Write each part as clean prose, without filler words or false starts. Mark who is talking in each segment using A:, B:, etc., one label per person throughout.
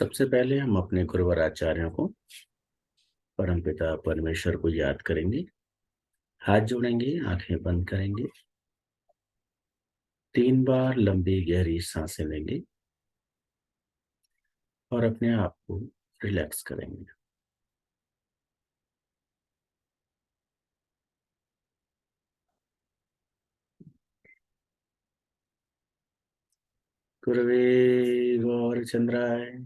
A: सबसे पहले हम अपने गुरुवर आचार्यों को, परमपिता परमेश्वर को याद करेंगे। हाथ जोड़ेंगे, आंखें बंद करेंगे। 3 बार लंबी गहरी सांसें लेंगे और अपने आप को रिलैक्स करेंगे। गुरवे गौरचंद्राय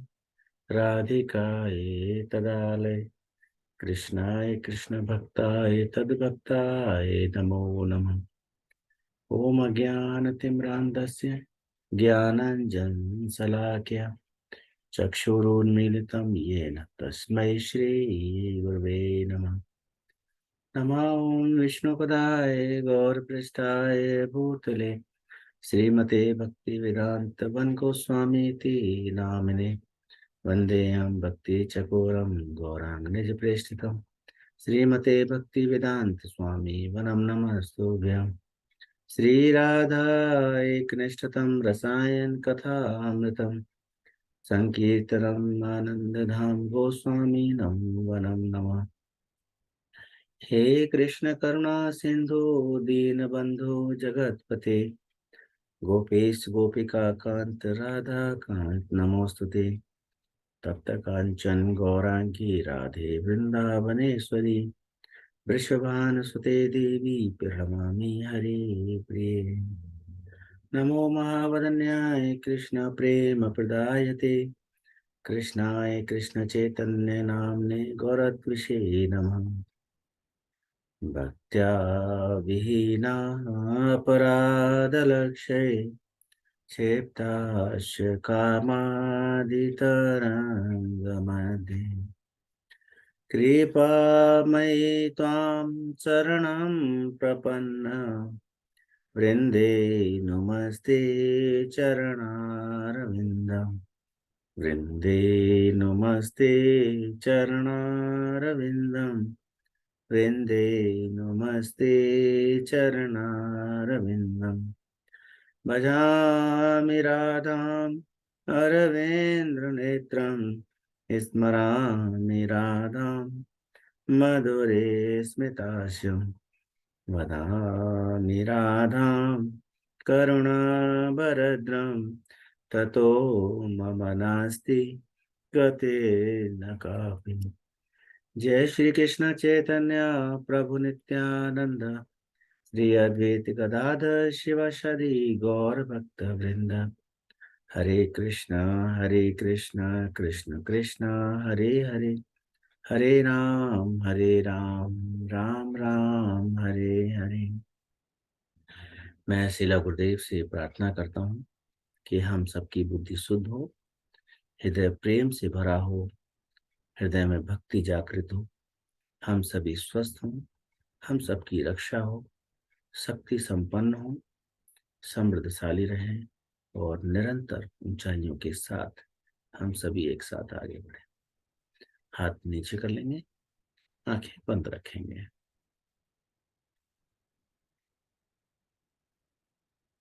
A: राधिकाय तदालय कृष्णाय कृष्ण भक्ताय तद्भक्ताय नमो नमः। ओम अज्ञानतिम्रान्धस्य ज्ञानाञ्जनशलाकया चक्षुरुन्मीलितं येन तस्मै श्रीगुरवे नमः। नमो विष्णुपदाय गौरपृष्ठाय भूतले श्रीमते भक्तिवेदान्तवन गोस्वामीति नामिने वन्देऽहं भक्तिचकोरं गौराङ्गनिजप्रेष्ठितं श्रीमते भक्तिवेदान्त स्वामी वनं नमस्तुभ्यं। श्रीराधा एकनिष्ठतं रसायन कथामृतं संकीर्तनम् आनन्दधाम गोस्वामी वनं नमः। हे कृष्ण करुणा सिंधु दीनबंधु जगतपते गोपेश गोपिका कांत राधा कांत नमोस्तुते। तप्त कांचन गौरांगी राधे वृंदावनेश्वरी वृषभानुसुते देवी प्रणमामि हरे प्रिये। नमो महावदन्याय कृष्ण प्रेम प्रदायते कृष्णाय कृष्ण चैतन्य नाम्ने गौरत्विषे नमः। भक्त्या विहीना अपराधलक्षये क्षेप्ताश्च कामादितरङ्गमध्ये कृपामयि त्वां शरणं प्रपन्न वृन्दे नुमस्ते चरणारविन्दम् वृन्दे नुमस्ते चरणारविन्दम् वृन्दे नुमस्ते चरणारविन्दम्। भजामि राधाम् अरविन्द्रनेत्रं स्मरामि राधाम् मधुरे स्मितास्यं वदामि राधाम् करुणाभरद्रं ततो मम नास्ति गतिर्न कापि। जय श्री कृष्ण चैतन्य प्रभु नित्यानंद श्री अद्वैत गदाधर शिवासादि गौर भक्त वृंद। हरे कृष्ण कृष्ण कृष्ण हरे हरे हरे राम राम राम हरे हरे। मैं शिला गुरुदेव से प्रार्थना करता हूँ कि हम सबकी बुद्धि शुद्ध हो, हृदय प्रेम से भरा हो, हृदय में भक्ति जागृत हो, हम सभी स्वस्थ हों, हम सबकी रक्षा हो, शक्ति संपन्न हो, समृद्धशाली रहें और निरंतर ऊंचाइयों के साथ हम सभी एक साथ आगे बढ़ें। हाथ नीचे कर लेंगे, आंखें बंद रखेंगे।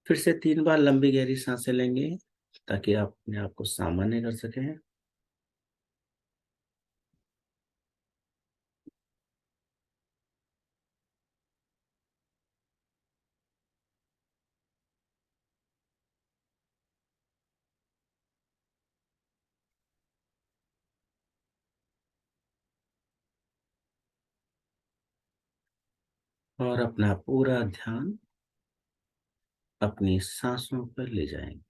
A: फिर से 3 बार लंबी गहरी सांसें लेंगे ताकि आप अपने आप को सामान्य कर सकें। और अपना पूरा ध्यान अपनी सांसों पर ले जाएंगे।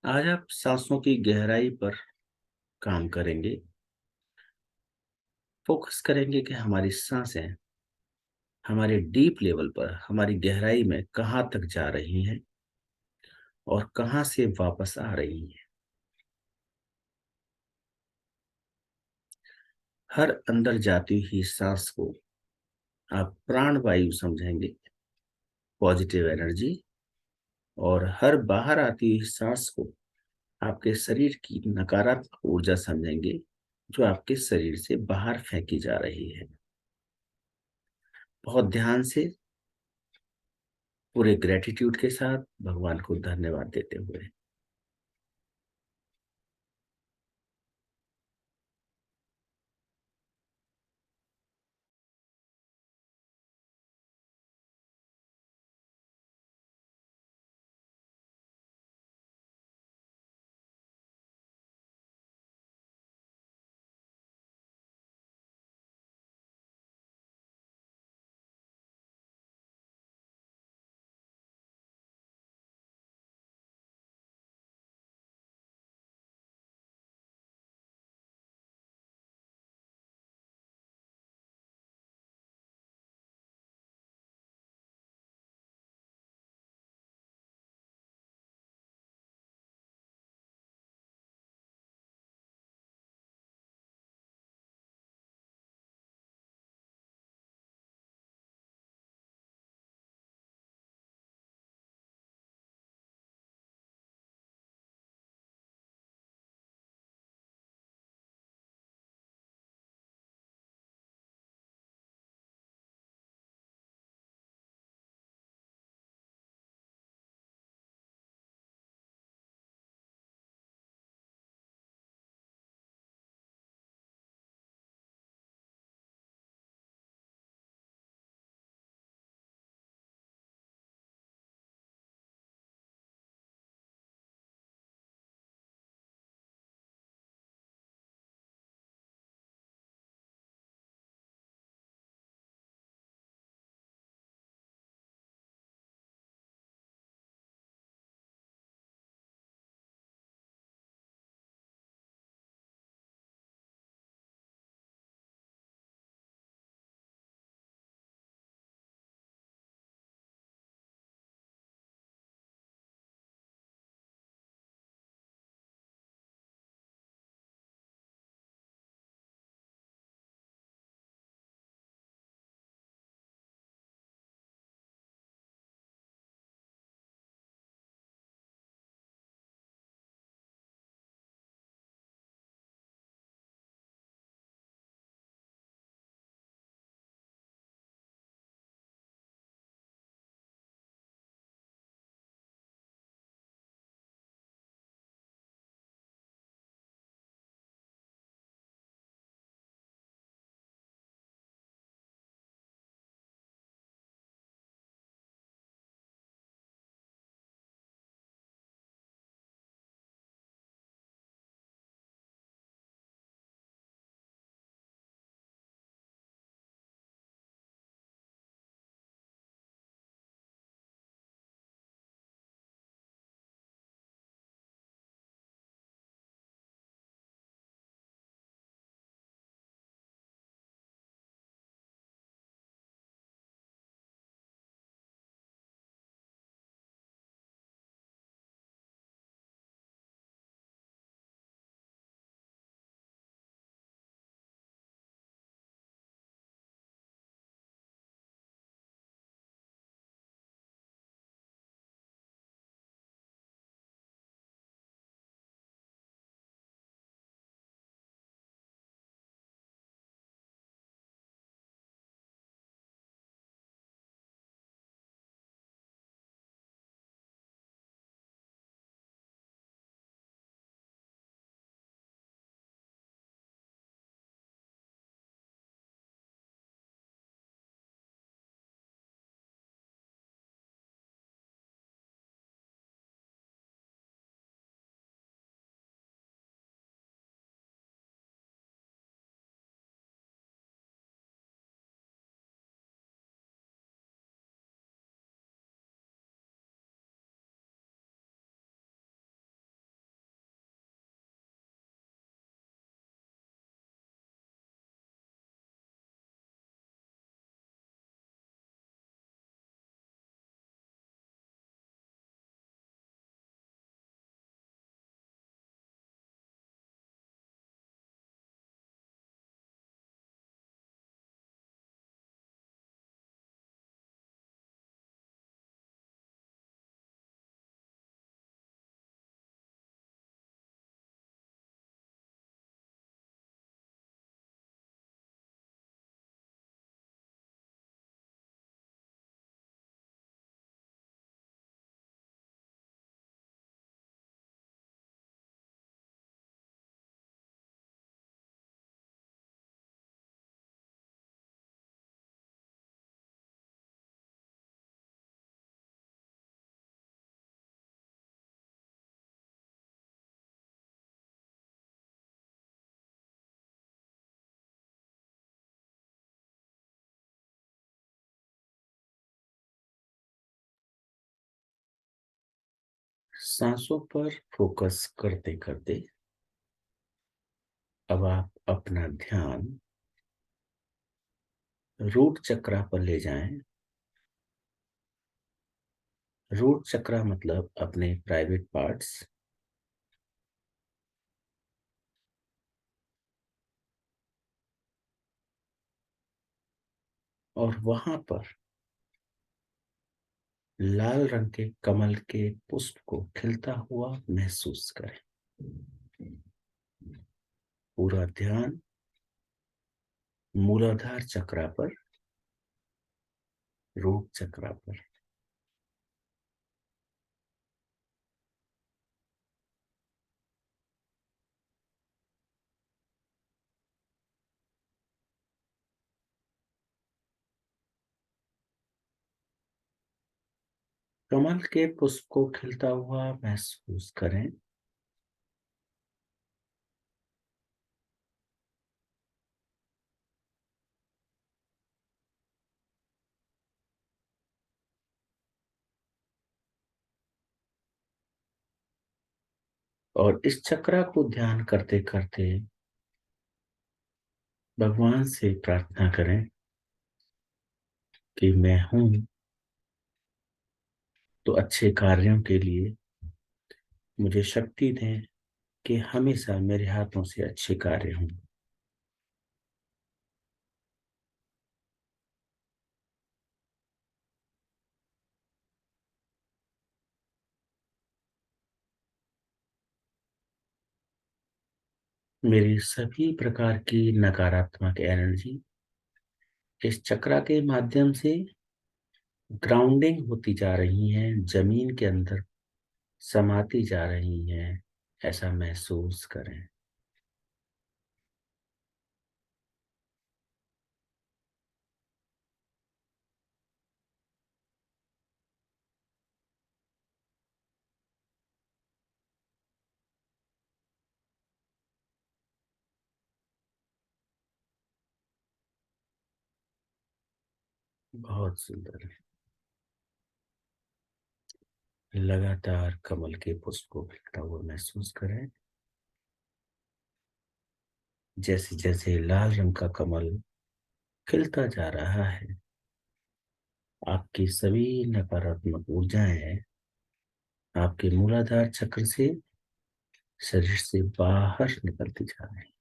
A: आज आप सांसों की गहराई पर काम करेंगे। फोकस करेंगे कि हमारी सांसें हमारे डीप लेवल पर, हमारी गहराई में कहाँ तक जा रही हैं और कहाँ से वापस आ रही हैं। हर अंदर जाती हुई सांस को आप प्राणवायु समझेंगे, पॉजिटिव एनर्जी, और हर बाहर आती हुई सांस को आपके शरीर की नकारात्मक ऊर्जा समझेंगे जो आपके शरीर से बाहर फेंकी जा रही है। बहुत ध्यान से पूरे ग्रेटिट्यूड के साथ भगवान को धन्यवाद देते हुए। सांसों पर फोकस करते करते अब आप अपना ध्यान रूट चक्रा पर ले जाएं। रूट चक्रा मतलब अपने प्राइवेट पार्ट्स। और वहां पर लाल रंग के कमल के पुष्प को खिलता हुआ महसूस करें। पूरा ध्यान मूलाधार चक्रा पर, रूट चक्रा पर। कमल के पुष्प को खिलता हुआ महसूस करें। और इस चक्रा को ध्यान करते करते भगवान से प्रार्थना करें कि मैं हूं तो अच्छे कार्यों के लिए मुझे शक्ति दें कि हमेशा मेरे हाथों से अच्छे कार्य हों। मेरी सभी प्रकार की नकारात्मक एनर्जी इस चक्रा के माध्यम से ग्राउंडिंग होती जा रही हैं, जमीन के अंदर समाती जा रही हैं, ऐसा महसूस करें। बहुत सुंदर। लगातार कमल के पुष्प को खिलता हुआ महसूस करें। जैसे जैसे लाल रंग का कमल खिलता जा रहा है, आपकी सभी नकारात्मक ऊर्जाएं आपके मूलाधार चक्र से शरीर से बाहर निकलती जा रही।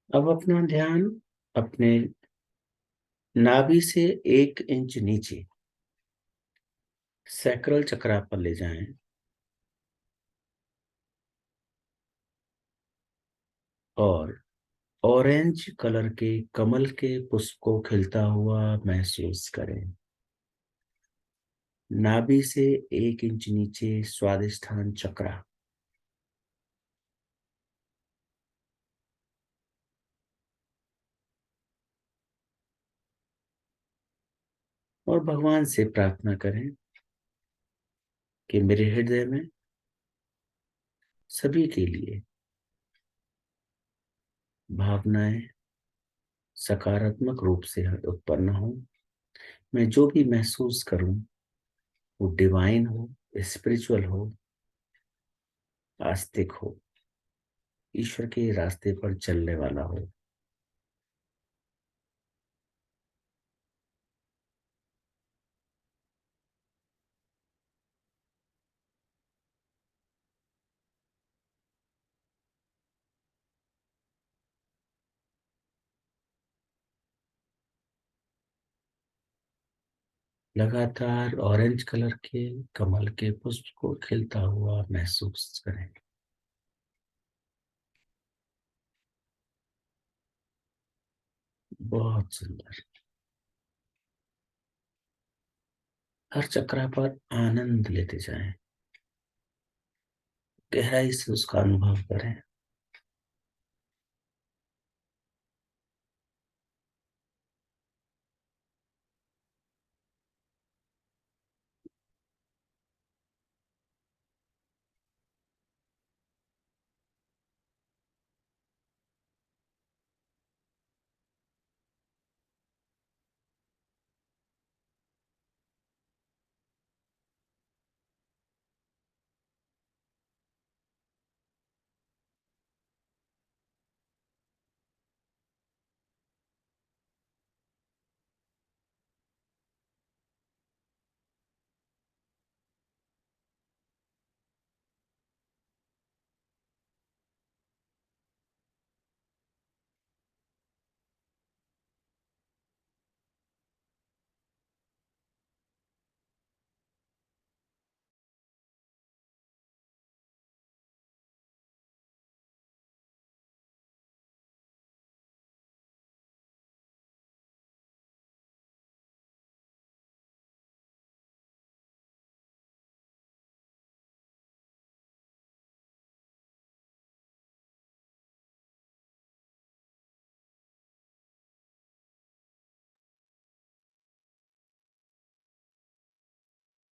A: अब अपना ध्यान अपने नाभि से 1 इंच नीचे सैक्रल चक्रा पर ले जाएं। और ऑरेंज कलर के कमल के पुष्प को खिलता हुआ महसूस करें। नाभि से 1 इंच नीचे स्वादिष्ठान चक्रा। और भगवान से प्रार्थना करें कि मेरे हृदय में सभी के लिए भावनाएं सकारात्मक रूप से उत्पन्न हो। मैं जो भी महसूस करूं वो डिवाइन हो, स्पिरिचुअल हो, आस्तिक हो, ईश्वर के रास्ते पर चलने वाला हो। लगातार ऑरेंज कलर के कमल के पुष्प को खिलता हुआ महसूस करें। बहुत सुंदर। हर चक्रा पर आनंद लेते जाएं, गहराई से उसका अनुभव करें।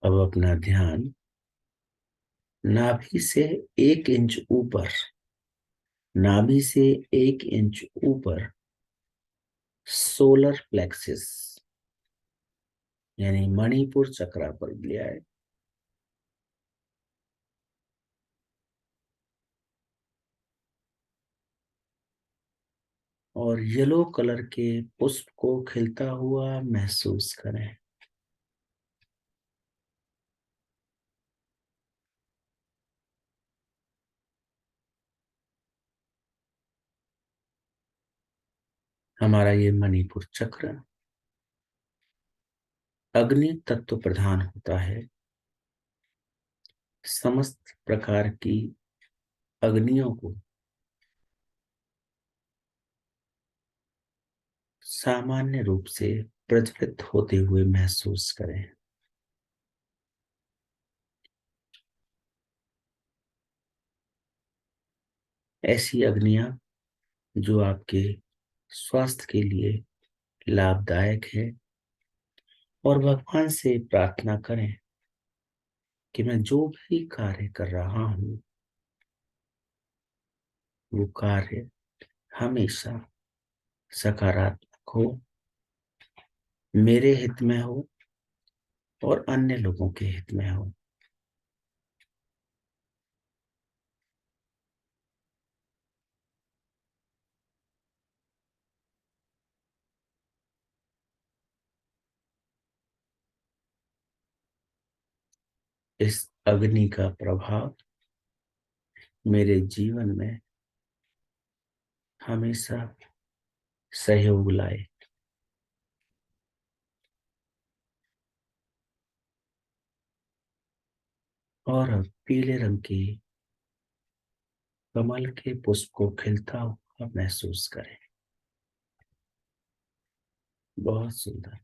A: अब अपना ध्यान नाभि से 1 इंच ऊपर, नाभि से 1 इंच ऊपर सोलर प्लेक्सिस यानी मणिपुर चक्रा पर ले आए। और येलो कलर के पुष्प को खिलता हुआ महसूस करें। हमारा ये मणिपुर चक्र अग्नि तत्व प्रधान होता है। समस्त प्रकार की अग्नियों को सामान्य रूप से प्रज्वलित होते हुए महसूस करें। ऐसी अग्नियां जो आपके स्वास्थ्य के लिए लाभदायक है, और भगवान से प्रार्थना करें कि मैं जो भी कार्य कर रहा हूं वो कार्य हमेशा सकारात्मक हो, मेरे हित में हो और अन्य लोगों के हित में हो। इस अग्नि का प्रभाव मेरे जीवन में हमेशा सहयोग लाए। और अब पीले रंग के कमल के पुष्प को खिलता हुआ महसूस करें। बहुत सुंदर।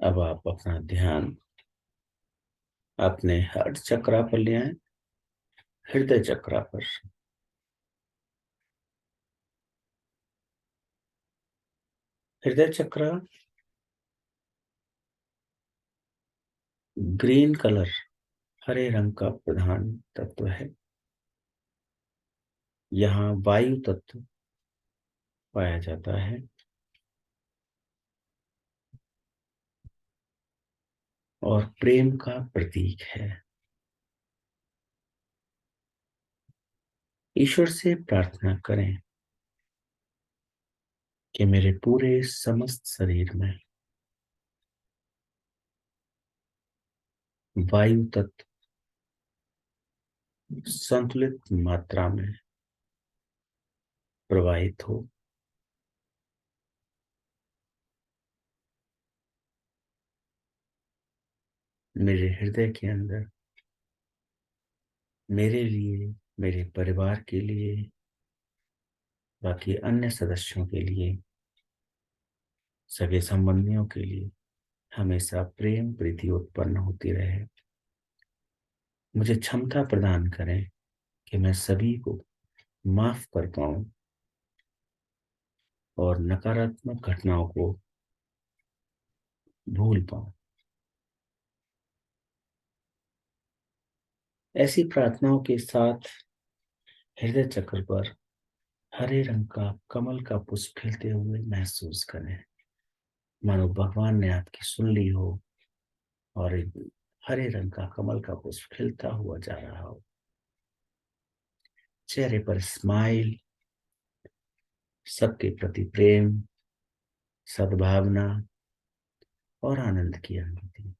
A: अब आप अपना ध्यान अपने हार्ट चक्रा पर ले आए, हृदय चक्रा पर। हृदय चक्र ग्रीन कलर, हरे रंग का प्रधान तत्व है। यहाँ वायु तत्व पाया जाता है और प्रेम का प्रतीक है। ईश्वर से प्रार्थना करें कि मेरे पूरे समस्त शरीर में वायु तत्व संतुलित मात्रा में प्रवाहित हो। मेरे हृदय के अंदर मेरे लिए, मेरे परिवार के लिए, बाकी अन्य सदस्यों के लिए, सगे संबंधियों के लिए हमेशा प्रेम प्रीति उत्पन्न होती रहे। मुझे क्षमता प्रदान करें कि मैं सभी को माफ कर पाऊं और नकारात्मक घटनाओं को भूल पाऊं। ऐसी प्रार्थनाओं के साथ हृदय चक्र पर हरे रंग का कमल का पुष्प खिलते हुए महसूस करें, मानो भगवान ने आपकी सुन ली हो और एक हरे रंग का कमल का पुष्प खिलता हुआ जा रहा हो। चेहरे पर स्माइल, सबके प्रति प्रेम, सद्भावना और आनंद की अनुभूति।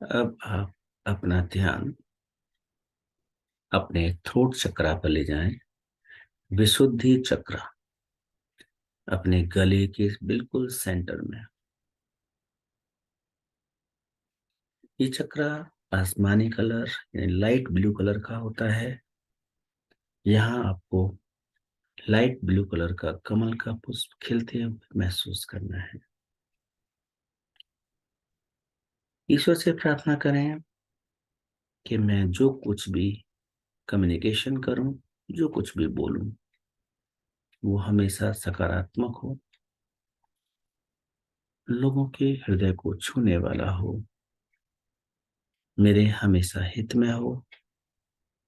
A: अब आप अपना ध्यान अपने थ्रोट चक्रा पर ले जाएं। विशुद्धि चक्र अपने गले के बिल्कुल सेंटर में। ये चक्र आसमानी कलर यानी लाइट ब्लू कलर का होता है। यहाँ आपको लाइट ब्लू कलर का कमल का पुष्प खिलते हुए महसूस करना है। ईश्वर से प्रार्थना करें कि मैं जो कुछ भी कम्युनिकेशन करूं, जो कुछ भी बोलूं, वो हमेशा सकारात्मक हो, लोगों के हृदय को छूने वाला हो, मेरे हमेशा हित में हो,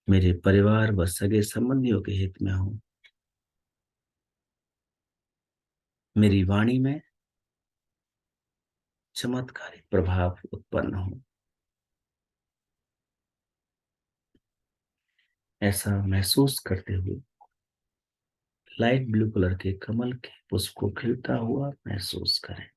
A: मेरे परिवार व सगे संबंधियों के हित में हो, मेरी वाणी में चमत्कारिक प्रभाव उत्पन्न हो। ऐसा महसूस करते हुए लाइट ब्लू कलर के कमल के पुष्प को खिलता हुआ महसूस करें।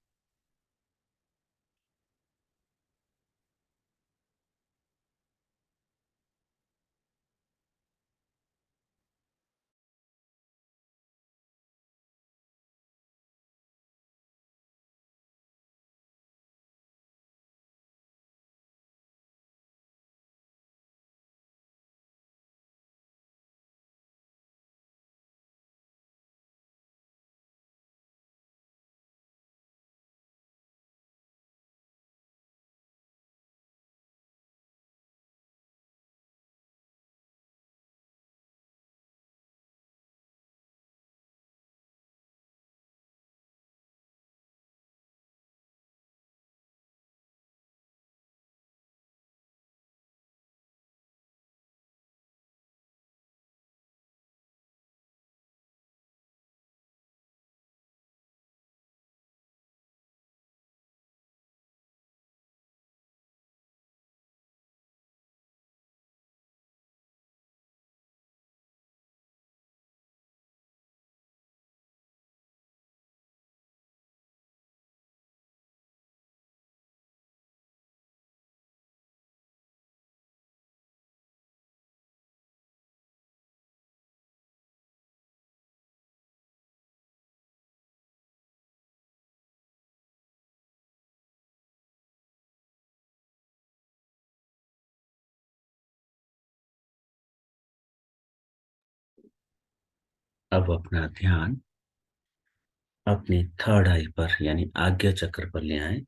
A: अब अपना ध्यान अपनी थर्ड आई पर यानी आज्ञा चक्र पर ले आए।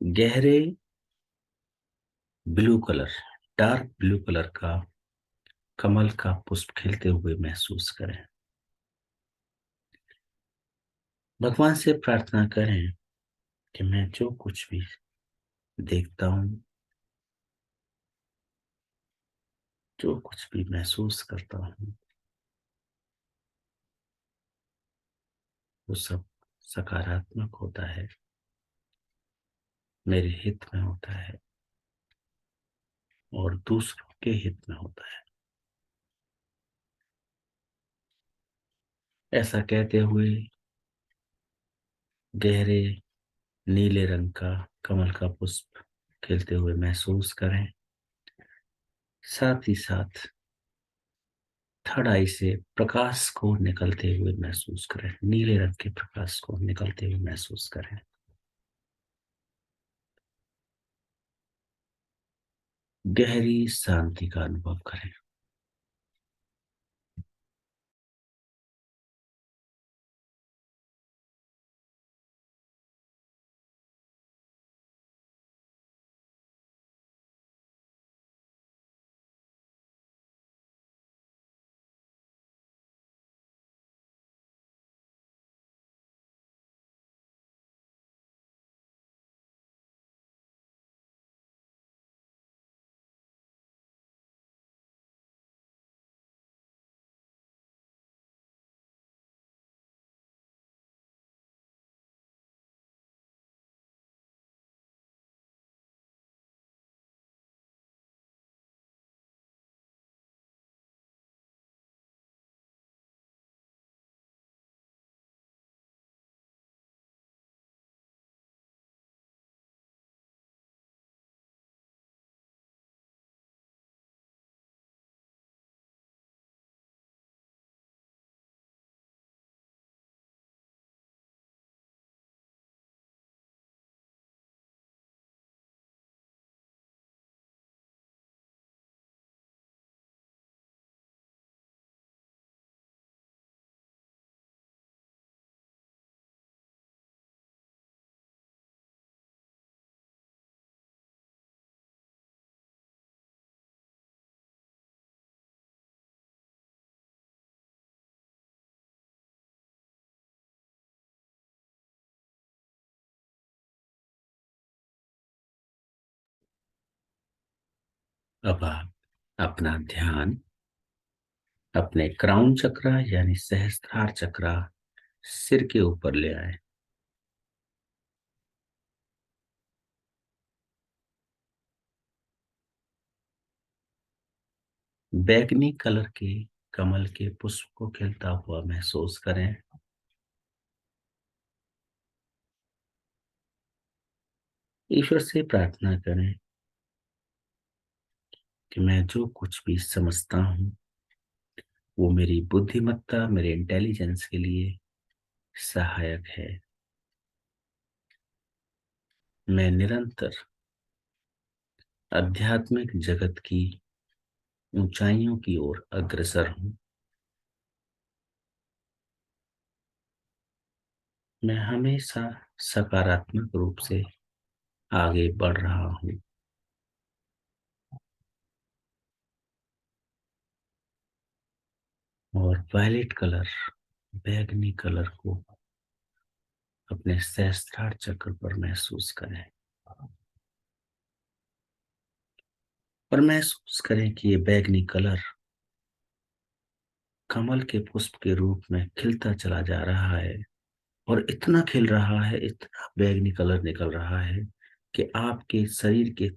A: गहरे blue colour, dark blue colour का कमल का पुष्प खिलते हुए महसूस करें। भगवान से प्रार्थना करें कि मैं जो कुछ भी देखता हूँ, जो कुछ भी महसूस करता हूँ, वो सब सकारात्मक होता है, मेरे हित में होता है और दूसरों के हित में होता है। ऐसा कहते हुए गहरे नीले रंग का कमल का पुष्प खिलते हुए महसूस करें। साथ ही साथ थर्ड आई से प्रकाश को निकलते हुए महसूस करें, नीले रंग के प्रकाश को निकलते हुए महसूस करें। गहरी शांति का अनुभव करें। अब आप अपना ध्यान अपने क्राउन चक्रा यानी सहस्त्रार चक्रा सिर के ऊपर ले आए। बैगनी कलर के कमल के पुष्प को खिलता हुआ महसूस करें। ईश्वर से प्रार्थना करें कि मैं जो कुछ भी समझता हूँ वो मेरी बुद्धिमत्ता, मेरे इंटेलिजेंस के लिए सहायक है। मैं निरंतर आध्यात्मिक जगत की ऊंचाइयों की ओर अग्रसर हूँ। मैं हमेशा सकारात्मक रूप से आगे बढ़ रहा हूँ। और वायलेट कलर, बैगनी कलर को अपने सहस्त्रार चक्र पर महसूस करें और महसूस करें कि ये बैगनी कलर कमल के पुष्प के रूप में खिलता चला जा रहा है और इतना खिल रहा है, इतना बैगनी कलर निकल रहा है कि आपके शरीर के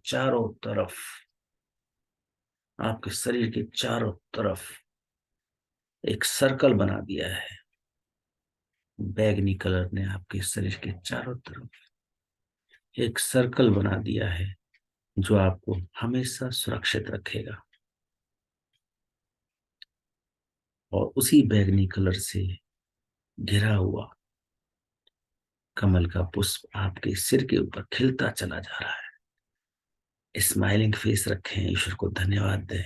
A: चारों तरफ एक सर्कल बना दिया है। बैगनी कलर ने आपके शरीर के चारों तरफ एक सर्कल बना दिया है जो आपको हमेशा सुरक्षित रखेगा। और उसी बैगनी कलर से घिरा हुआ कमल का पुष्प आपके सिर के ऊपर खिलता चला जा रहा है। स्माइलिंग फेस रखें, ईश्वर को धन्यवाद दें।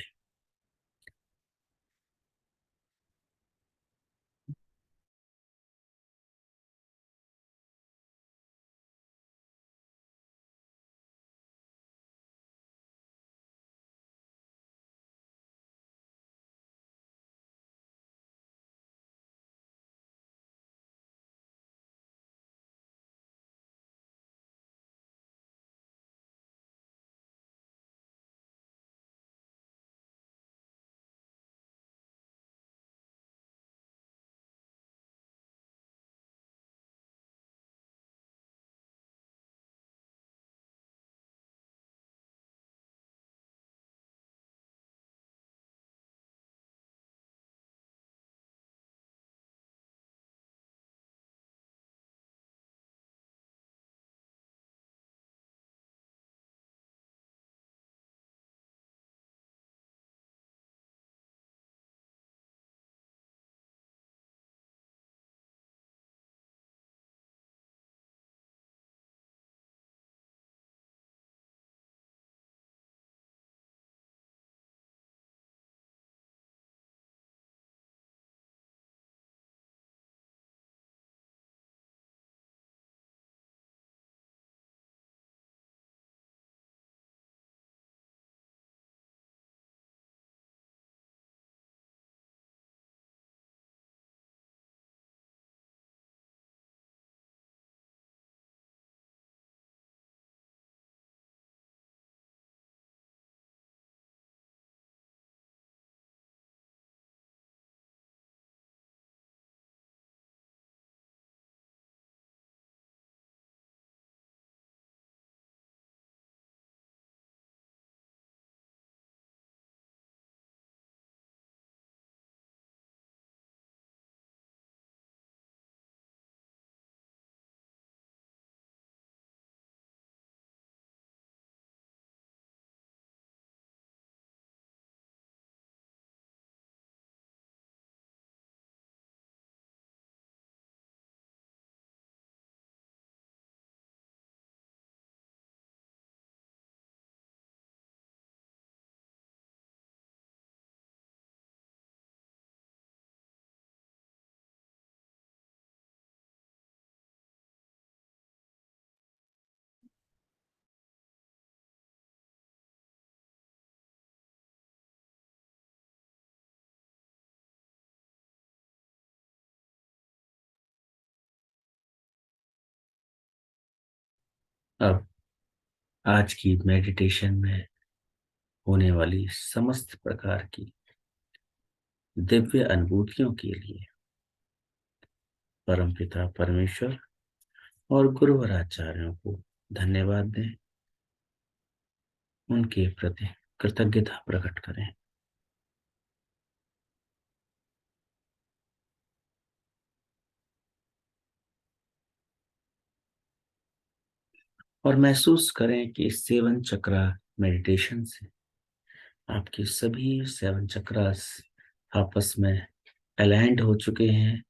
A: अब आज की मेडिटेशन में होने वाली समस्त प्रकार की दिव्य अनुभूतियों के लिए परमपिता परमेश्वर और गुरुवर आचार्यों को धन्यवाद दें, उनके प्रति कृतज्ञता प्रकट करें। और महसूस करें कि इस सेवन चक्रा मेडिटेशन से आपके सभी सेवन चक्रास आपस में अलाइंड हो चुके हैं,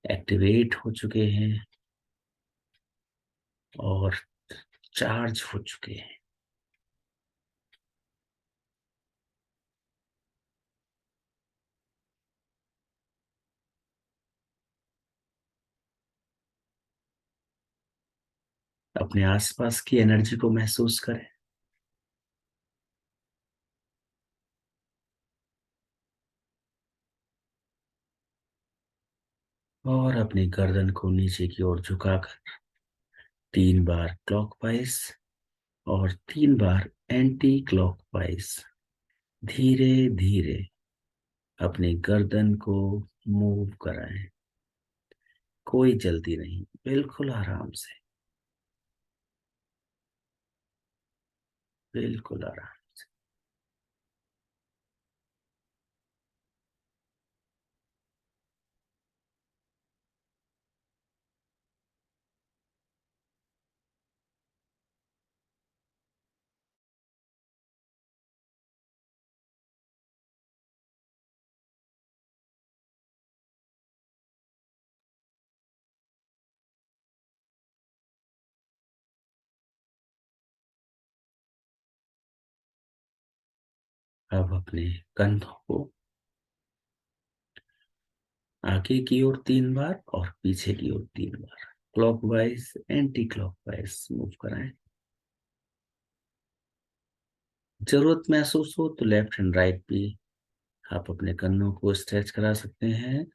A: एक्टिवेट हो चुके हैं और चार्ज हो चुके हैं। अपने आसपास की एनर्जी को महसूस करें और अपनी गर्दन को नीचे की ओर झुकाकर 3 बार क्लॉकवाइज और 3 बार एंटी क्लॉकवाइज धीरे धीरे अपनी गर्दन को मूव कराएं। कोई जल्दी नहीं, बिल्कुल आराम से, बिल्कुल आराम। अब अपने कंधों को आगे की ओर 3 बार और पीछे की ओर 3 बार क्लॉकवाइज एंटी क्लॉकवाइज मूव कराएं। जरूरत महसूस हो तो लेफ्ट एंड राइट भी आप अपने कंधों को स्ट्रेच करा सकते हैं।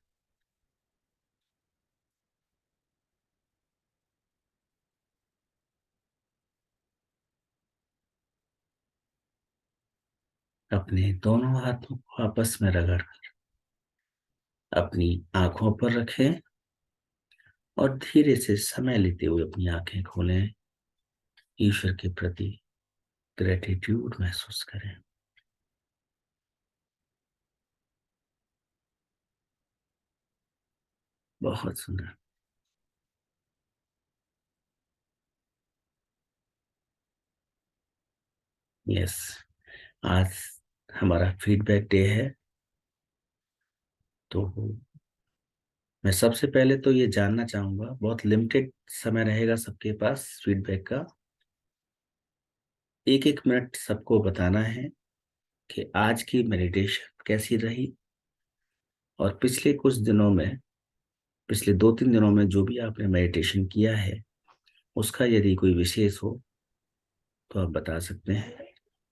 A: अपने दोनों हाथों को आपस में रगड़ अपनी आंखों पर रखें और धीरे से समय लेते हुए अपनी आंखें खोलें। ईश्वर के प्रति ग्रेटिट्यूड महसूस करें। बहुत सुंदर। यस, आज हमारा फीडबैक डे है, तो मैं सबसे पहले तो ये जानना चाहूंगा, बहुत लिमिटेड समय रहेगा सबके पास फीडबैक का। 1-1 मिनट सबको बताना है कि आज की मेडिटेशन कैसी रही और पिछले कुछ दिनों में, पिछले 2-3 दिनों में जो भी आपने मेडिटेशन किया है उसका यदि कोई विशेष हो तो आप बता सकते हैं।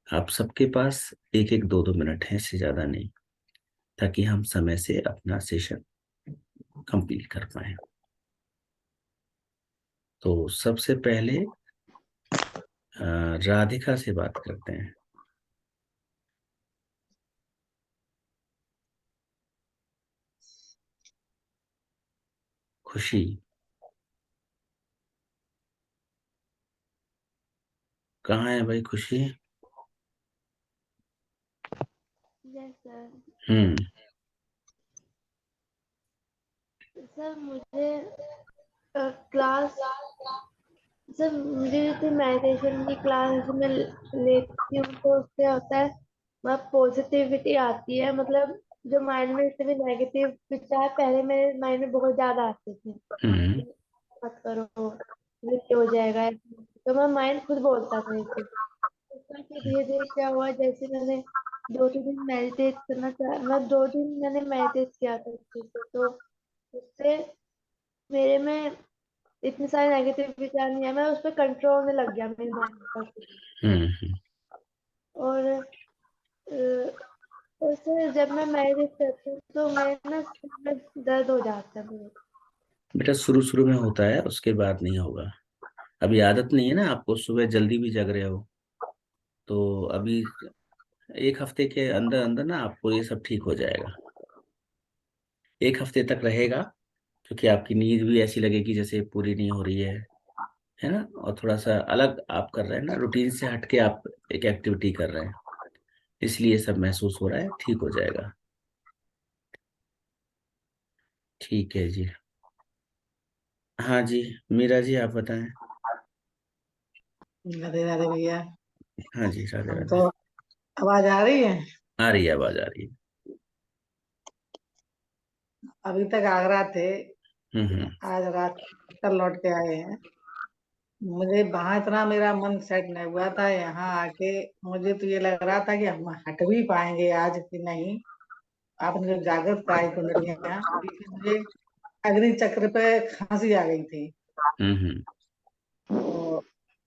A: आप सबके पास 1-1 2-2 मिनट हैं, इससे ज्यादा नहीं, ताकि हम समय से अपना सेशन कंप्लीट कर पाए। तो सबसे पहले राधिका से बात करते हैं। खुशी, कहाँ है भाई Khushi?
B: Yes sir.
A: Hmm.
B: Sir मुझे क्लास सर मुझे जैसे मेडिटेशन की क्लास में लेती हूँ तो उससे होता है बहुत पॉजिटिविटी आती है। मतलब जो माइंड में इतने नेगेटिव विचार पहले मेरे माइंड में बहुत ज्यादा आते थे
A: हम्म।
B: कि मत करो, ये हो जाएगा, तो मैं माइंड खुद बोलता था इसे। उसका फिर धीरे धीरे क्या हुआ, जैसे मैंने 2-3 दिन मेडिटेट करना चाहा, मैं 2 दिन मैंने मेडिटेट किया था अच्छे से, तो उससे मेरे में इतने सारे नेगेटिव विचार नहीं है, मैं उस पर कंट्रोल होने लग गया मेरे माइंड पर।
A: हम्म।
B: और उससे जब मैं मेडिटेट करती हूँ तो मेरे ना सिर में दर्द हो जाता है मेरे।
A: बेटा शुरू शुरू में होता है, उसके बाद नहीं होगा। अभी आदत नहीं है ना आपको, सुबह जल्दी भी जग रहे हो, तो अभी एक हफ्ते के अंदर अंदर ना आपको ये सब ठीक हो जाएगा। एक हफ्ते तक रहेगा, क्योंकि आपकी नींद भी ऐसी लगेगी जैसे पूरी नहीं हो रही है ना, और थोड़ा सा अलग आप कर रहे हैं ना, रूटीन से हटके आप एक एक्टिविटी कर रहे हैं, इसलिए सब महसूस हो रहा है। ठीक हो जाएगा। ठीक है जी। हाँ जी, मीरा जी आप बताएं।
C: राधे राधे भैया।
A: हाँ जी, राधे
C: हम
A: राधे।
C: तो, आवाज आ रही है?
A: आ रही है, आवाज आ रही है।
C: अभी तक आगरा थे,
A: हम्म।
C: आज रात कल लौट के आए हैं। मुझे वहां इतना मेरा मन सेट नहीं हुआ था, यहाँ आके मुझे तो ये लग रहा था कि हम हट भी पाएंगे आज कि नहीं। आपने जो जागृत कराई कुंडलियां, क्योंकि मुझे अग्नि चक्र पे खांसी आ गई थी,
A: हम्म।
C: तो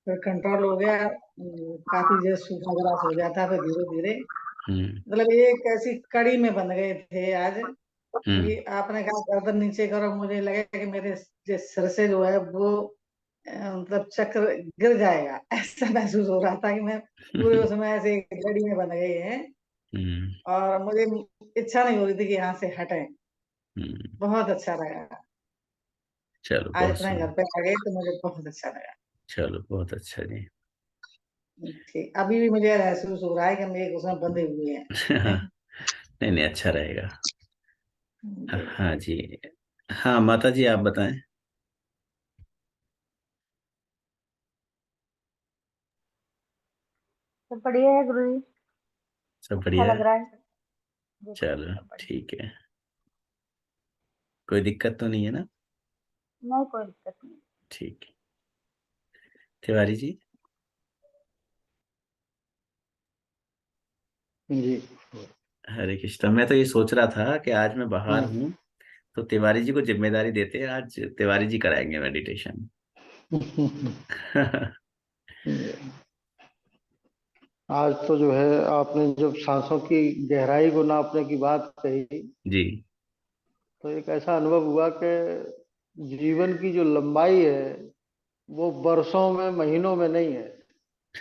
C: फिर कंट्रोल हो गया। काफी जो सूखा ग्रास हो गया था, फिर धीरे धीरे
A: हम्म।
C: मतलब एक ऐसी कड़ी में बन गए थे आज
A: हम्म।
C: कि आपने कहा गर्दन नीचे करो, मुझे लगा कि मेरे जो सिर से जो है वो मतलब चक्र गिर जाएगा ऐसा महसूस हो रहा था कि मैं पूरे उसमें ऐसे घड़ी में बन गए हैं।
A: हम्म।
C: और मुझे इच्छा नहीं हो रही थी कि यहाँ से हटें।
A: हम्म।
C: बहुत अच्छा लगा,
A: चलो
C: आज
A: बहुत
C: अपने
A: सुंदर।
C: नहीं घर पे आ गए तो मुझे बहुत अच्छा लगा।
A: चलो बहुत अच्छा जी।
C: ठीक, अभी भी मुझे महसूस हो रहा है कि हम एक उसमें बंधे हुए हैं।
A: नहीं नहीं, अच्छा रहेगा।
C: जी।
A: हाँ जी। हाँ माता जी आप बताएं।
B: सब बढ़िया है गुरु जी।
A: सब
B: अच्छा
A: बढ़िया
B: लग
A: है।
B: रहा है। जी हाँ,
A: चलो
B: सब बढ़िया।
A: ठीक है। कोई दिक्कत तो नहीं है ना?
B: नहीं, कोई दिक्कत नहीं।
A: ठीक है। तिवारी जी।
D: जी।
A: हरे कृष्णा। मैं तो ये सोच रहा था कि आज मैं बाहर
D: हम्म।
A: हूँ, तो तिवारी जी को जिम्मेदारी देते हैं, आज तिवारी जी कराएंगे मेडिटेशन।
D: आज तो जो है आपने जब सांसों की गहराई को नापने की बात कही,
A: जी।
D: तो एक ऐसा अनुभव हुआ कि जीवन की जो लंबाई है वो वर्षों में महीनों में नहीं है।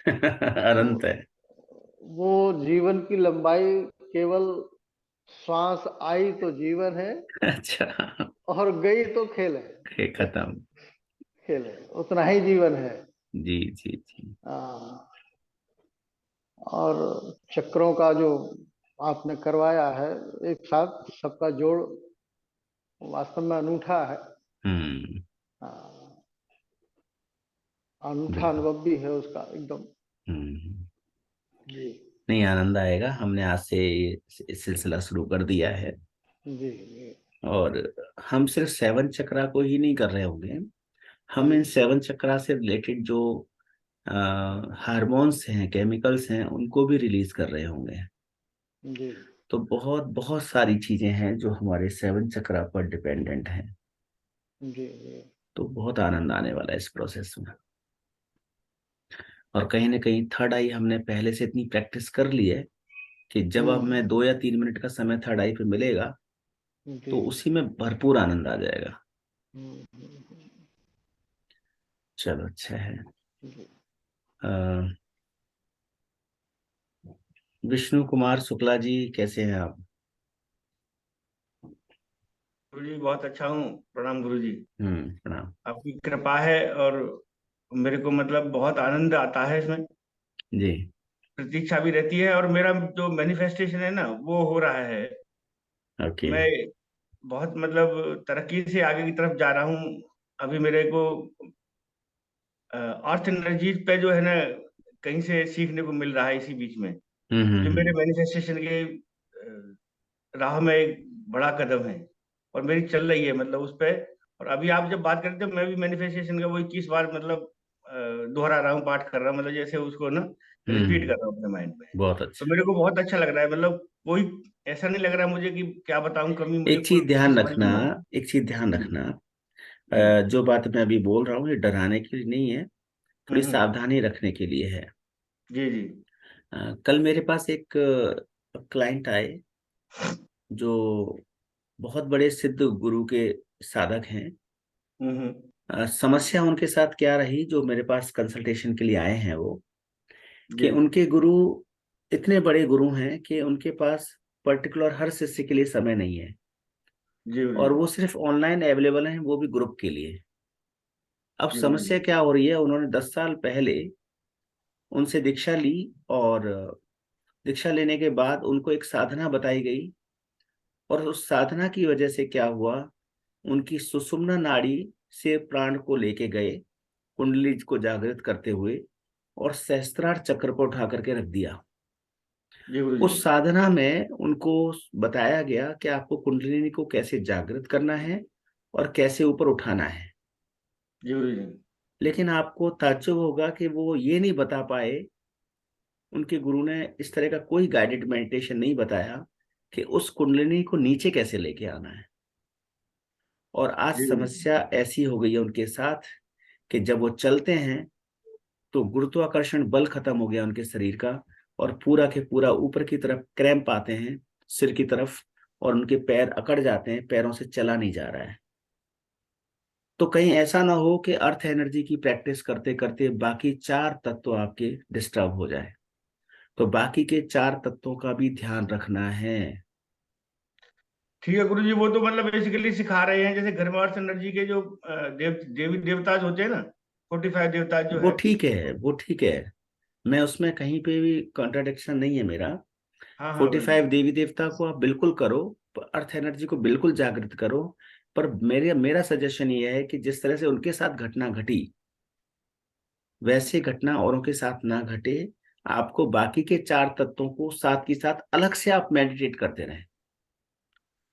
A: अनंत है।
D: वो जीवन की लंबाई केवल श्वास आई तो जीवन है,
A: अच्छा।
D: और गई तो खेल है।
A: खत्म।
D: खेल है, उतना ही जीवन है।
A: जी जी जी।
D: हाँ। और चक्रों का जो आपने करवाया है एक साथ सबका जोड़, वास्तव में अनूठा है।
A: हम्म।
D: हाँ, अनूठा
A: बिल्कुल।
D: अनुभव भी है उसका एकदम।
A: हम्म।
D: जी।
A: नहीं, आनंद आएगा। हमने आज से ये सिलसिला शुरू कर दिया है,
D: जी। जी।
A: और हम सिर्फ सेवन चक्रा को ही नहीं कर रहे होंगे, हम
D: जी।
A: इन सेवन चक्रा से रिलेटेड जो हार्मोन्स हैं, केमिकल्स हैं, उनको भी रिलीज कर रहे होंगे।
D: जी।
A: तो बहुत बहुत सारी चीजें हैं जो हमारे सेवन चक्रा पर डिपेंडेंट हैं।
D: जी। जी।
A: तो बहुत आनंद आने वाला है इस प्रोसेस में। और कहीं ना कहीं थर्ड आई हमने पहले से इतनी प्रैक्टिस कर ली है कि जब अब हमें 2 या 3 मिनट का समय थर्ड आई पे मिलेगा,
D: जी।
A: तो उसी में भरपूर आनंद आ जाएगा। चलो अच्छा है।
D: जी।
A: अ, विष्णु कुमार शुक्ला जी कैसे हैं आप?
E: गुरु जी बहुत अच्छा हूँ। प्रणाम गुरु जी।
A: प्रणाम।
E: आपकी कृपा है, और मेरे को मतलब बहुत आनंद आता है इसमें।
A: जी।
E: प्रतीक्षा भी रहती है, और मेरा जो मैनिफेस्टेशन है ना वो हो रहा है।
A: ओके।
E: मैं बहुत मतलब तरक्की से आगे की तरफ जा रहा हूँ। अभी मेरे को अर्थ एनर्जीज पे जो है ना कहीं से सीखने को मिल रहा है इसी बीच में, जो मेरे
A: हम्म।
E: मैनिफेस्टेशन के राह में एक बड़ा कदम है, और मेरी चल रही है मतलब उस पे। और अभी आप जब बात करते हो, मैं भी मैनिफेस्टेशन का वो 21 बार मतलब दोहरा रहा हूँ, पाठ कर रहा हूँ, मतलब जैसे उसको ना रिपीट कर
A: हम्म।
E: रहा हूँ अपने माइंड में।
A: बहुत
E: तो
A: अच्छा।
E: मेरे को बहुत अच्छा लग रहा है, मतलब कोई ऐसा नहीं लग रहा मुझे कि क्या बताऊं, कमी मुझे
A: एक
E: कोई
A: चीज
E: किसी
A: ध्यान
E: समझ
A: रखना,
E: नहीं आ रही।
A: एक चीज ध्यान
E: जी।
A: रखना।
E: जी।
A: जो बात मैं अभी बोल रहा हूँ ये डराने के लिए नहीं है, थोड़ी
E: हम्म।
A: सावधानी रखने के लिए है।
E: जी जी।
A: कल मेरे पास एक क्लाइंट आए जो बहुत बड़े सिद्ध गुरु के साधक हैं।
E: हम्म।
A: समस्या उनके साथ क्या रही, जो मेरे पास कंसल्टेशन के लिए आए हैं वो, कि
E: जी।
A: उनके गुरु इतने बड़े गुरु हैं कि उनके पास पर्टिकुलर हर शिष्य के लिए समय नहीं है,
E: जी गुरु
A: और
E: जी।
A: वो सिर्फ ऑनलाइन अवेलेबल हैं, वो भी ग्रुप के लिए। अब
E: जी गुरु
A: समस्या
E: जी।
A: क्या हो रही है, उन्होंने 10 साल पहले उनसे दीक्षा ली, और दीक्षा लेने के बाद उनको एक साधना बताई गई, और उस साधना की वजह से क्या हुआ, उनकी सुषुम्ना नाड़ी से प्राण को लेके गए, कुंडली को जागृत करते हुए, और सहस्त्रार चक्र को उठा करके रख दिया।
E: जी गुरु जी।
A: उस साधना में उनको बताया गया कि आपको कुंडलिनी को कैसे जागृत करना है और कैसे ऊपर उठाना है।
E: जी गुरु जी।
A: लेकिन आपको ताज्जुब होगा कि वो ये नहीं बता पाए, उनके गुरु ने इस तरह का कोई गाइडेड मेडिटेशन नहीं बताया कि उस कुंडलिनी को नीचे कैसे लेके आना है। और आज
E: जी गुरु जी।
A: समस्या ऐसी हो गई है उनके साथ कि जब वो चलते हैं तो गुरुत्वाकर्षण बल खत्म हो गया उनके शरीर का, और पूरा के पूरा ऊपर की तरफ क्रैम्प आते हैं सिर की तरफ, और उनके पैर अकड़ जाते हैं, पैरों से चला नहीं जा रहा है। तो कहीं ऐसा ना हो कि अर्थ एनर्जी की प्रैक्टिस करते करते बाकी 4 तत्व आपके डिस्टर्ब हो जाए। तो बाकी के 4 तत्वों का भी ध्यान रखना है।
E: ठीक है गुरु जी, वो तो मतलब बेसिकली सिखा रहे हैं, जैसे घर्मार्थ एनर्जी के जो देवी देवता होते हैं ना, 45 देवता जो
A: वो
E: है।
A: ठीक है, वो ठीक है, मैं उसमें कहीं पे भी कॉन्ट्राडिक्शन नहीं है मेरा।
E: हाँ हाँ
A: फोर्टी
E: गुरु जी।
A: फाइव देवी देवता को आप बिल्कुल करो, अर्थ एनर्जी को बिल्कुल जागृत करो। पर मेरे मेरा सजेशन ये है कि जिस तरह से उनके साथ घटना घटी, वैसे घटना औरों के साथ ना घटे। आपको बाकी के 4 तत्वों को साथ के साथ अलग से आप मेडिटेट करते रहें।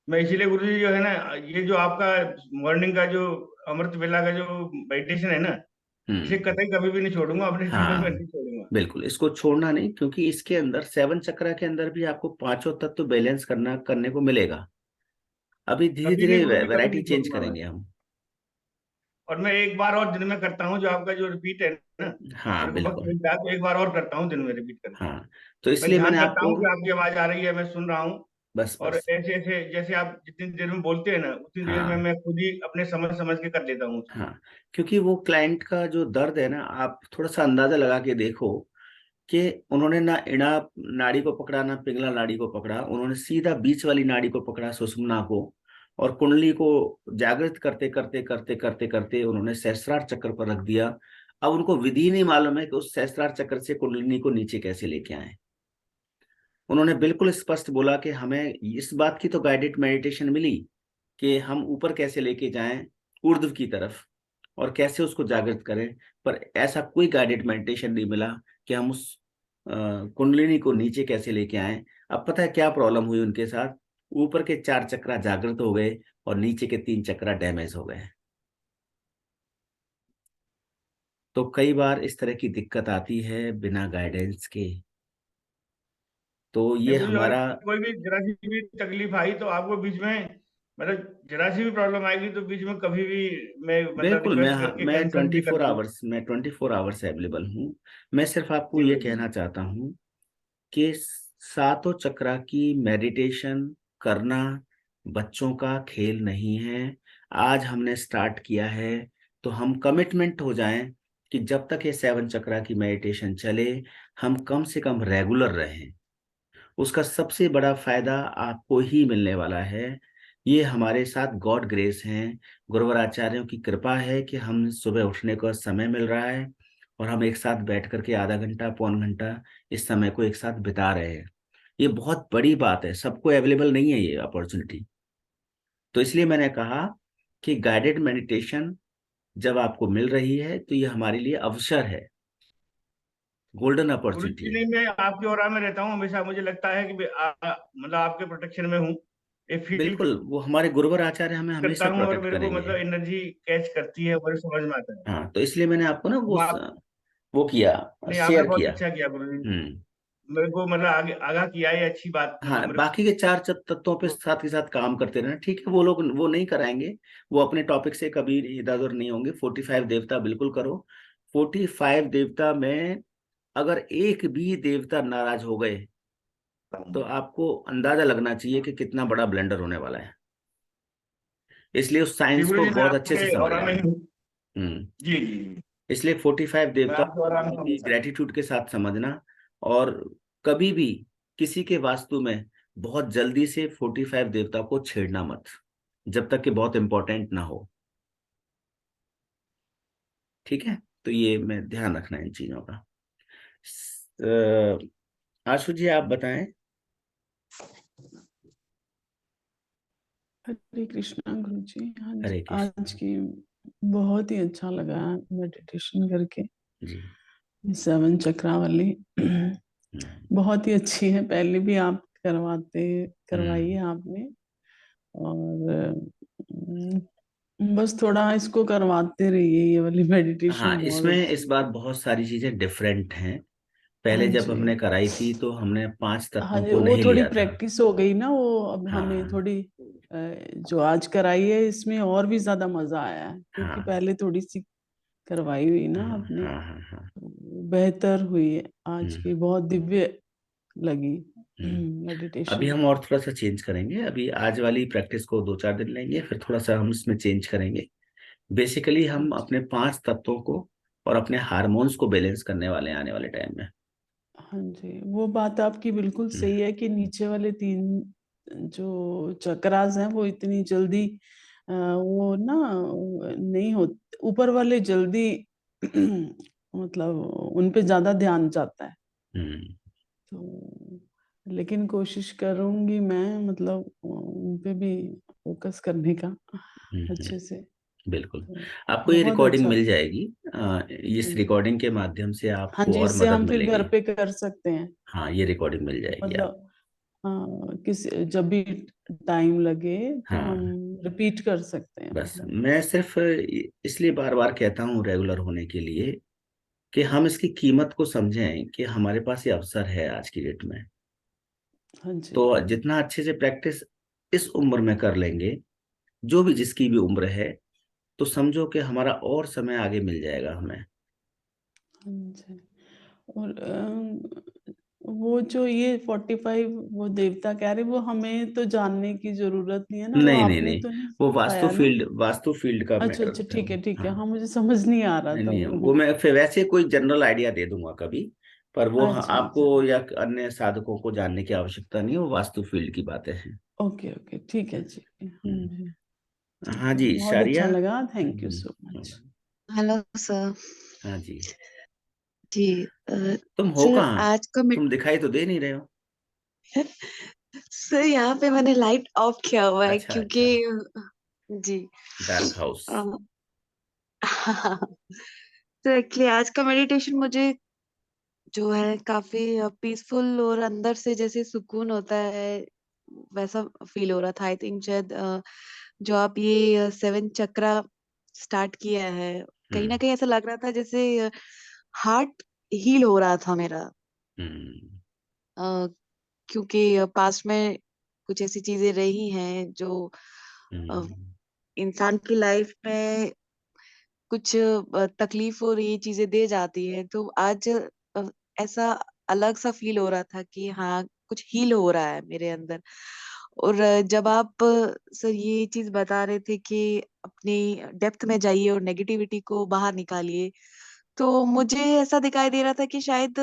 E: मैं इसीलिए गुरु जी जो है ना, ये जो आपका मॉर्निंग का जो अमृत वेला का जो मेडिटेशन है ना, इसे
A: हम्म।
E: कतई कभी भी नहीं छोड़ूंगा, अपने जीवन में
A: हाँ,
E: नहीं छोड़ूंगा।
A: बिल्कुल इसको छोड़ना नहीं, क्योंकि इसके अंदर 7 चक्र के अंदर भी आपको पांचों तत्व बैलेंस करने को मिलेगा। अभी धीरे
E: कभी नहीं
A: धीरे
E: गुरु जी, कभी
A: वैरायटी
E: नहीं
A: चेंज
E: छोड़ूंगा मैं।
A: करेंगे हम।
E: और मैं एक बार और दिन में करता हूँ, जो आपका जो रिपीट है ना,
A: हाँ
E: मेरे को वक्त
A: बिल्कुल।
E: मिलता है तो एक बार और करता हूँ दिन में रिपीट करके।
A: हाँ, तो
E: मैं
A: इसलिए
E: ध्यान
A: मैंने
E: करता
A: आपको,
E: हूँ कि आपकी आवाज आ रही है, मैं सुन रहा हूँ।
A: बस
E: और
A: बस,
E: ऐसे ऐसे जैसे आप जितनी देर में बोलते हैं ना, उतनी देर में
A: हाँ
E: मैं खुद ही अपने समझ समझ के कर लेता हूँ उसको।
A: हाँ, क्योंकि वो क्लाइंट का जो दर्द है ना, आप थोड़ा सा अंदाजा लगा के देखो कि उन्होंने ना इड़ा नाड़ी को पकड़ा ना पिंगला नाड़ी को पकड़ा, उन्होंने सीधा बीच वाली नाड़ी को पकड़ा, सुषुम्ना को, और कुंडली को जागृत करते करते करते करते करते उन्होंने सहस्त्रार चक्र पर रख दिया। अब उनको विधि नहीं मालूम है कि उस सहस्त्रार चक्र से कुंडलिनी को नीचे कैसे लेके आए। उन्होंने बिल्कुल स्पष्ट बोला कि हमें इस बात की तो गाइडेड मेडिटेशन मिली कि हम ऊपर कैसे लेके जाएं, ऊर्ध्व की तरफ, और कैसे उसको जागृत करें। पर ऐसा कोई गाइडेड मेडिटेशन नहीं मिला कि हम उस कुंडलिनी को नीचे कैसे लेके आए। अब पता है क्या प्रॉब्लम हुई उनके साथ, ऊपर के 4 चक्रा जागृत हो गए और नीचे के 3 चक्रा डैमेज हो गए। तो कई बार इस तरह की दिक्कत आती है बिना गाइडेंस के। तो
E: नहीं
A: ये
E: गुरु जी, अगर
A: हमारा,
E: कोई भी जरा सी भी तकलीफ आई तो आपको बीच में, मतलब जरा सी भी प्रॉब्लम आएगी तो बीच में कभी भी मैं मतलब
A: बिल्कुल,
E: रिक्वेस्ट करके
A: मैं
E: कैंसिल
A: ट्वेंटी
E: भी कर
A: फोर
E: दूंगा।
A: आवर्स मैं 24 आवर्स अवेलेबल हूँ। मैं सिर्फ आपको
E: जी
A: ये
E: गुरु जी।
A: कहना चाहता हूँ कि सातों चक्रा की मेडिटेशन करना बच्चों का खेल नहीं है। आज हमने स्टार्ट किया है, तो हम कमिटमेंट हो जाएं कि जब तक ये 7 चक्रा की मेडिटेशन चले, हम कम से कम रेगुलर रहें। उसका सबसे बड़ा फायदा आपको ही मिलने वाला है। ये हमारे साथ गॉड ग्रेस हैं, गुरुवर आचार्यों की कृपा है कि हम सुबह उठने का समय मिल रहा है, और हम एक साथ बैठ करके आधा घंटा पौन घंटा इस समय को एक साथ बिता रहे हैं। ये बहुत बड़ी बात है, सबको अवेलेबल नहीं है ये अपॉर्चुनिटी। तो इसलिए मैंने कहा कि गाइडेड मेडिटेशन जब आपको मिल रही है तो ये हमारे लिए अवसर है, गोल्डन
E: गुरु
A: अपॉर्चुनिटी
E: जी,
A: है।
E: नहीं मैं आपकी ओर में रहता हूँ हमेशा, मुझे लगता है कि मतलब आपके प्रोटेक्शन में हूँ, ये फील
A: बिल्कुल, वो हमारे गुरुवर आचार्य हमें
E: करता
A: हमेशा
E: हूँ, और
A: प्रोटेक्ट
E: मेरे को
A: करेंगे।
E: मतलब एनर्जी कैच करती है, मुझे समझ में आता है।
A: हाँ, तो इसलिए मैंने आपको ना
E: वो आप,
A: वो किया,
E: नहीं आपने
A: शेयर
E: बहुत
A: किया।
E: अच्छा किया गुरु जी,
A: हम्म।
E: मेरे को मतलब आगे आगाह किया, ये अच्छी बात मतलब
A: हाँ,
E: मेरे
A: बाकी के 4 तत्वों पे
E: को।
A: साथ के साथ काम करते रहना, ठीक है। वो लोग वो नहीं कराएंगे, वो अपने टॉपिक से कभी इधर उधर नहीं होंगे। 45 देवता बिल्कुल करो। 45 देवता में अगर एक भी देवता नाराज हो गए तो आपको अंदाजा लगना चाहिए कि कितना बड़ा ब्लेंडर होने वाला है। इसलिए उस
E: जी
A: साइंस
E: गुरु
A: को
E: जी, मैं
A: बहुत अच्छे से
E: आपके और
A: समझना
E: में
A: है।
E: ही हूँ।
A: हम्म।
E: जी जी जी।
A: इसलिए 45
E: मैं
A: देवता
E: आपके और में हूँ
A: की
E: हमेशा।
A: ग्रेटिट्यूड के साथ समझना, और कभी भी किसी के वास्तु में बहुत जल्दी से 45 देवता को छेड़ना मत, जब तक कि बहुत इंपॉर्टेंट ना हो। ठीक है, तो ये मैं ध्यान रखना है इन चीजों का। आशु जी आप बताएं।
F: हरे कृष्णा गुरु जी। आज
A: हरे कृष्ण
F: आज की बहुत ही अच्छा लगा मेडिटेशन करके।
A: जी।
F: 7 चक्रा वाली
A: हम्म,
F: बहुत ही अच्छी है। पहले भी आप करवाई
A: हम्म,
F: है आपने। और बस थोड़ा इसको करवाते रहिए, ये वाली
A: हाँ,
F: मेडिटेशन बहुत
A: इसमें इस
F: अच्छी
A: बार
F: है।
A: बहुत सारी चीजें डिफरेंट हैं।
F: हाँ
A: पहले जब
F: जी,
A: हमने कराई थी तो हमने 5
F: हाँ
A: तत्वों
F: जी,
A: को
F: वो
A: नहीं
F: थोड़ी
A: लिया था।
F: प्रैक्टिस हो गई ना, वो अब हमें
A: हाँ,
F: थोड़ी जो आज कराई है इसमें और भी ज्यादा मजा आया है, क्योंकि
A: हाँ,
F: पहले थोड़ी सी करवाई हुई ना
A: हाँ,
F: आपने।
A: हाँ, हाँ, हाँ।
F: बेहतर हुई है आज
A: हम्म,
F: की, बहुत दिव्य लगी
A: हम्म। अभी
F: मेडिटेशन।
A: हम और थोड़ा सा चेंज करेंगे। अभी आज वाली प्रैक्टिस को 2-4 दिन लेंगे, फिर थोड़ा सा हम इसमें चेंज करेंगे। बेसिकली
F: हाँ
A: हम
F: जी,
A: अपने 5 तत्वों को और अपने हार्मोन्स को बैलेंस करने वाले हैं आने वाले टाइम में।
F: हाँ जी, वो बात आपकी बिल्कुल
A: हम्म,
F: सही है कि नीचे वाले 3 जो चक्रास हैं वो इतनी जल्दी वो ना नहीं होते, ऊपर वाले जल्दी मतलब उन पे ज्यादा ध्यान जाता है।
A: हम्म,
F: तो लेकिन कोशिश करूंगी मैं, मतलब उन पे भी फोकस करने का अच्छे से।
A: बिल्कुल।
F: तो
A: आपको ये
F: बहुत
A: रिकॉर्डिंग
F: अच्छा।
A: मिल
F: हाँ
A: जाएगी। इस
F: जी,
A: रिकॉर्डिंग के माध्यम से
F: हाँ
A: आपको
F: जी,
A: और
F: इससे
A: मदद
F: हम फिर घर
A: मिलेगी।
F: पे कर सकते हैं।
A: हाँ, ये रिकॉर्डिंग मिल जाएगी आप।
F: मतलब किस जब भी टाइम लगे तो हम
A: हाँ,
F: रिपीट कर सकते हैं,
A: बस
F: मतलब।
A: मैं सिर्फ इसलिए बार बार कहता हूँ रेगुलर होने के लिए, कि हम इसकी कीमत को समझें कि हमारे पास ये अवसर है आज की डेट में।
F: हाँ जी,
A: तो जितना अच्छे से प्रैक्टिस इस उम्र में कर लेंगे, जो भी जिसकी भी उम्र है, तो समझो कि हमारा और समय आगे मिल जाएगा हमें।
F: हाँ जी। और वो जो ये 45 वो देवता कह रहे, वो हमें तो जानने की जरूरत नहीं है ना, वो
A: नहीं, नहीं,
F: आपने
A: नहीं,
F: तो नहीं
A: वो वास्तु
F: सिखाया ना।
A: फील्ड वास्तु फील्ड का
F: अच्छा
A: मैटर
F: अच्छा,
A: होता है
F: ठीक
A: वो।
F: है ठीक है,
A: हाँ,
F: हाँ मुझे समझ नहीं आ रहा
A: नहीं,
F: था
A: नहीं,
F: वो।
A: वो मैं फिर वैसे कोई जनरल आइडिया दे दूंगा कभी। पर वो
F: अच्छा
A: आपको
F: अच्छा,
A: या अन्य साधकों को जानने की आवश्यकता नहीं है, वो वास्तु फील्ड की बातें हैं।
F: ओके ओके, ठीक है जी, हाँ
A: हम्म,
F: जी,
A: हाँ
F: ठीक है,
A: जी
F: बहुत
A: शारिया।
F: अच्छा लगा, thank you so much.
A: Hmm,
G: hello sir.
A: हाँ जी।
G: जी
A: तुम हो
G: सर
A: कहाँ?
G: आज का
A: तुम दिखाई तो दे नहीं रहे हो।
G: सर यहाँ पे मैंने लाइट ऑफ किया हुआ है
A: अच्छा,
G: क्योंकि
A: अच्छा।
G: जी
A: डार्क हाउस।
G: अ, तो एक्चुअली आज का मेडिटेशन मुझे जो है काफी पीसफुल और अंदर से जैसे सुकून होता है वैसा फील हो रहा था। आई थिंक शायद जो आप ये 7 चक्रा स्टार्ट किया है, कहीं ना
A: हम्म,
G: कहीं ऐसा लग रहा था जैसे हार्ट हील हो रहा था मेरा।
A: हम्म,
G: अ, क्योंकि पास्ट में कुछ ऐसी चीजें रही हैं जो अ,
A: हम्म,
G: इंसान की लाइफ में कुछ तकलीफ और ये चीजें दे जाती है। तो आज ऐसा अलग सा फील हो रहा था कि हाँ कुछ हील हो रहा है मेरे अंदर। और जब आप सर ये चीज बता रहे थे कि अपनी डेप्थ में जाइए और नेगेटिविटी को बाहर निकालिए, तो मुझे ऐसा दिखाई दे रहा था कि शायद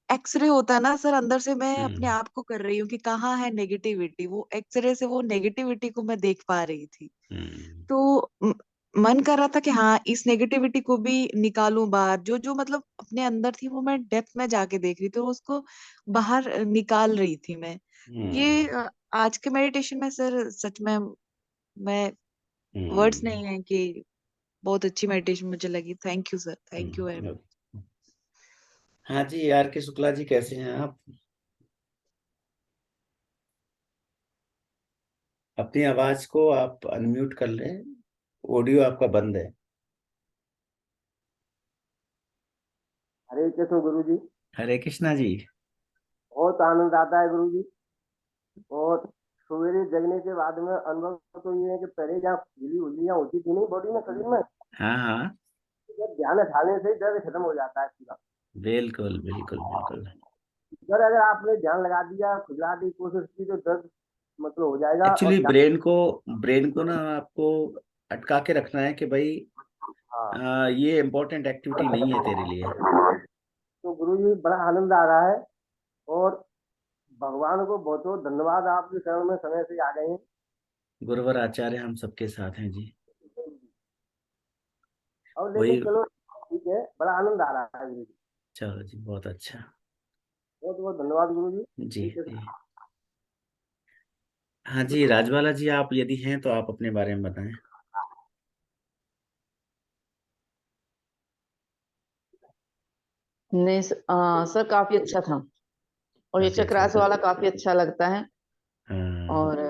G: एक्सरे होता है ना सर, अंदर से मैं अपने
A: हम्म,
G: आप को कर रही हूँ कि कहाँ है नेगेटिविटी, वो एक्सरे से वो नेगेटिविटी को मैं देख पा रही थी।
A: हम्म,
G: तो मन कर रहा था कि हाँ इस नेगेटिविटी को भी निकालूं बाहर, जो जो मतलब अपने अंदर थी वो मैं डेप्थ में जाके देख रही थी, तो उसको बाहर निकाल रही थी मैं। ये
A: हम्म,
G: आज के मेडिटेशन में सर सच में मैं वर्ड्स
A: हम्म,
G: नहीं है कि बहुत अच्छी मेडिटेशन मुझे लगी। Thank you sir, thank you very much.
A: Hmm. हाँ जी, आर के शुक्ला जी कैसे हैं आप? अपनी आवाज को आप अनम्यूट कर लें, ऑडियो आपका बंद है।
H: हरे कृष्ण गुरु जी।
A: हरे कृष्णा जी।
H: बहुत आनंद आता है गुरु जी। और सवेरे जगने के बाद में अनुभव तो ये है कि पहले जहाँ खुजली उजलियां होती थी नहीं बॉडी में, शरीर में,
A: हाँ, हाँ,
H: जब ध्यान हटाने से ही दर्द खत्म हो जाता है पूरा।
A: बिल्कुल, बिल्कुल, बिल्कुल।
H: अगर अगर आपने ध्यान लगा दिया, खुजला की कोशिश की, तो दर्द मतलब हो जाएगा।
A: एक्चुअली
H: और
A: ब्रेन को ना आपको अटका के रखना है कि भाई
H: हाँ,
A: ये इम्पोर्टेंट एक्टिविटी नहीं है तेरे लिए।
H: तो गुरु जी बड़ा आनंद आ रहा है। और भगवान को बहुत बहुत धन्यवाद, आपके शरण में समय से आ गए हैं।
A: गुरुवर आचार्य हम सबके साथ हैं जी।
H: और
A: वही,
H: लेकिन चलो ठीक है, बड़ा आनंद आ रहा है गुरु जी।
A: चलो जी, बहुत अच्छा।
H: बहुत बहुत धन्यवाद गुरु जी।
A: जी
H: ठीक है।
A: जी। हाँ जी, राजबाला जी, आप यदि हैं तो आप अपने बारे में बताएं।
I: नहीं सर काफी अच्छा था, और ये
A: काफी अच्छा
I: चक्रास
A: था।
I: वाला काफी अच्छा लगता है।
A: हाँ
I: और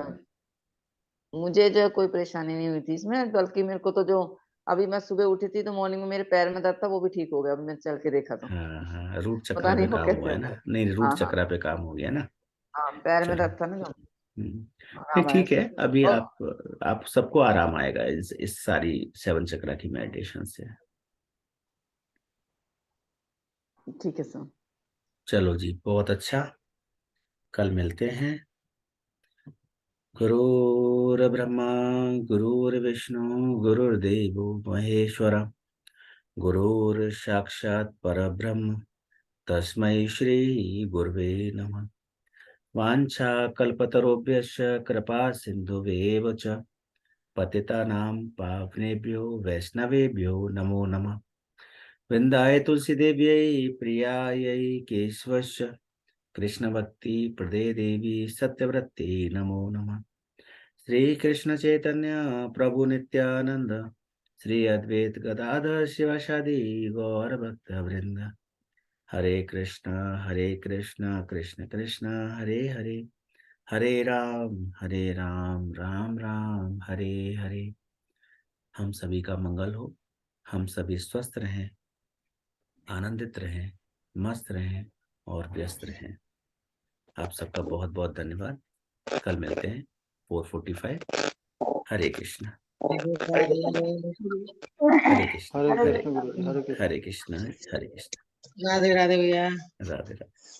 I: मुझे जो कोई परेशानी नहीं हुई थी इसमें, बल्कि मेरे को तो जो अभी मैं सुबह उठी थी तो मॉर्निंग में मेरे पैर में दर्द था, वो भी ठीक हो गया, मैं चल के देखा तो
A: हाँ हाँ, रूट
I: पता
A: चक्र पे
I: नहीं वो
A: काम हुआ
I: कैसे
A: है
I: हो
A: ना?
I: गया।
A: नहीं, रूट
I: हाँ हाँ
A: चक्र पे काम हो गया ना?
I: हाँ, पैर में
A: चलो।
I: दर्द था ना जो,
A: नहीं,
I: आराम आया
A: ठीक है।
I: सर।
A: अभी
I: और
A: आप सबको आराम आएगा इस सारी 7 चक्र की मेडिटेशन से।
I: ठीक है सर।
A: चलो जी, बहुत अच्छा। कल मिलते हैं। गुरुर्ब्रह्मा गुरुर्विष्णु गुरुर्देवो महेश्वर, गुरुर्साक्षात् परब्रह्म, तस्मै श्री गुरुवे नमः। वाञ्छाकल्पतरुभ्यश्च कृपा सिन्धुवेव च, पतितानां पावनेभ्यो वैष्णवेभ्यो नमो नमः। वृन्दाय तुलसीदेव्यै प्रियायै केशवश्च, कृष्णभक्ति प्रदे देवी सत्यव्रते नमो नमः। श्री कृष्ण चैतन्य प्रभु नित्यानंद, श्री अद्वैत गदाधर शिवासादि गौर भक्त वृंद। हरे कृष्ण कृष्ण कृष्ण हरे हरे, हरे राम राम राम हरे हरे। हम सभी का मंगल हो, हम सभी स्वस्थ रहें, आनंदित रहें, मस्त रहें और व्यस्त रहें। आप सबका बहुत बहुत धन्यवाद। कल मिलते हैं 4:45। हरे कृष्ण। हरे कृष्ण।
D: हरे
A: हरे
D: कृष्ण गुरु जी, हरे कृष्ण।
A: हरे कृष्ण। हरे कृष्ण।
C: राधे राधे भैया।
A: राधे राधे।